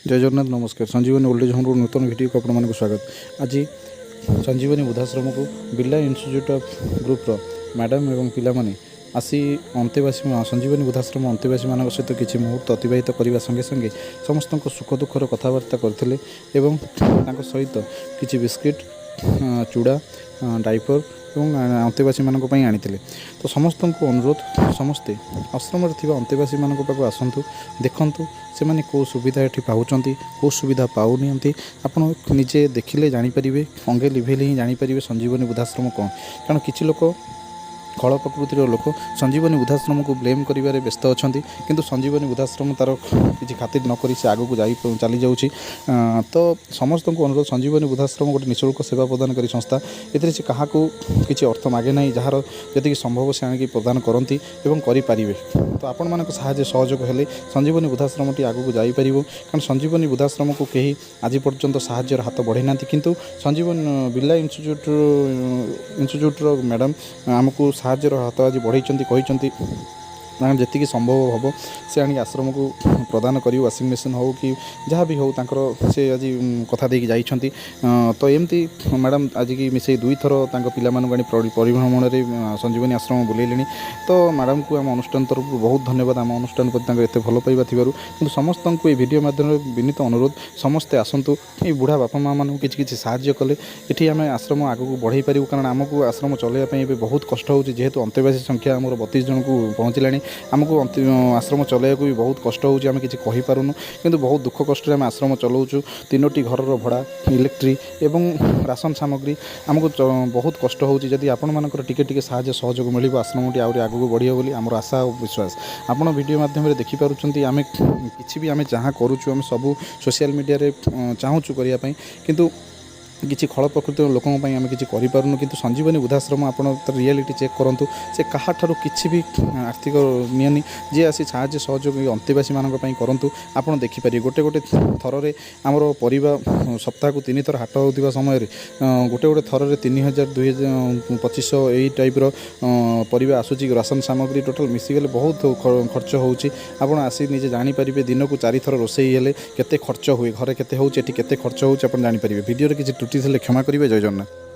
जय जगन्नाथ नमस्कार। संजीवनी old age home नूतन video को आपको स्वागत। आज संजीवनी वृद्धाश्रम को Birla institute of group madam एवं पिला माने आसी अंतेवासी संजीवनी वृद्धाश्रम अंतेवासी मान सहित किसी मुहूर्त अतिबाहित करने संगे संगे समस्त सुख दुखर कथबार्ता करते सहित किसी बिस्किट चूड़ा डाइपर और अंतेवासी मान आनी तो समस्त को अनुरोध समस्ते आश्रम अंतेवासी मान पाक आसतु देखु से मैंने कौ सुविधा ये पाँच कौ सुविधा पाऊनी आपड़ निजे देखिले जानीपर अंगे लिभेले ही जानीपर संजीवनी वृद्धाश्रम कौन कारण किसी लोक खल प्रकृतिर लोक संजीवनी वृद्धाश्रम को ब्लेम करिबारे व्यस्त अच्छा किंतु संजीवनी वृद्धाश्रम तार किसी खातिर नक से आगक चली जाऊँगी। तो समस्त को अनुरोध संजीवनी वृद्धाश्रम गोटे निःशुल्क सेवा प्रदानकारी संस्था ए से क्या किसी अर्थ मागे ना जार जी संभव से आणिक प्रदान करती करें तो आपण मान साहाय्य सहयोग हेले संजीवनी वृद्धाश्रम टी आगक जापर कारण संजीवनी वृद्धाश्रम को कहीं आज पर्यंत साहाय्यर हाथ बढ़े ना किंतु संजीवन बिरला इंस्टीट्यूट मैडम आमको साहाय्यर हाथ आज बढ़ई कहते जी संभव हम से आनी आश्रम को प्रदान कर वाशिंग मशीन हो कि जहाँ भी हो से आज कथा देकी जाइछंती। तो एमती मैडम आज की मिसे दुई थर पिला परिभ्रमण में संजीवनी आश्रम बुलेले तो मैडम को आम अनुष्ठान तरफ बहुत धन्यवाद। आम अनुष्ठान प्रति एत भल पाइबा थी समस्त को ये वीडियो माध्यम विनीत अनुरोध समस्ते आसतु ये बुढ़ा बापा माँ मान किसी साहाय्य कले ये आम आश्रम आगक बढ़ई पारू कारण आमको आश्रम चलैयापी बहुत कष्ट हो जेहेतु अंतेवासी संख्या आमर 32 जन को पहुँचला आमको आश्रम चलैया भी बहुत कष्ट होची आम किसी कहीपारूँ किंतु बहुत दुख कष्ट आम आश्रम चलाऊँ 3टी घर भड़ा इलेक्ट्रिक एवं राशन सामग्री आमको बहुत कष्ट होची जदि आपण मानकर टिके साहाय्य सहयोग मिल आश्रम टी आहरी आगक बढ़िया बोली आमर आशा और विश्वास आपण वीडियो माध्यम देखिपुंट आम कि भी आम जहाँ करुचु आम सब सोशल मीडिया चाहूँ करने किंतु किसी खल प्रकृति लोकों आम किसी करूँ किंतु संजीवनी वृद्धाश्रम आप रियलिटी चेक करूँ से कहा किसी भी आर्थिक नियनि जी आसी साहाय्य सहयोग अंतेवासी मान करूँ आप देखिपारे गोटे गोटे थर रे आमर परिवा सप्ताह को 3 थर हाट होता समय गोटे गोटे थर रे 3000 2500 यही टाइप्र परिवा आसूची राशन सामग्री टोटाल मिसीगले बहुत खर्च होची आप आसी निजे जानीपर दिन को 4 थर रोषे हेले केते खर्च हुए घरे केते होची एठी केते खर्च होची आप जानीपर वीडियो किसी त्रुटि क्षमा करेंगे। जय जगन्नाथ।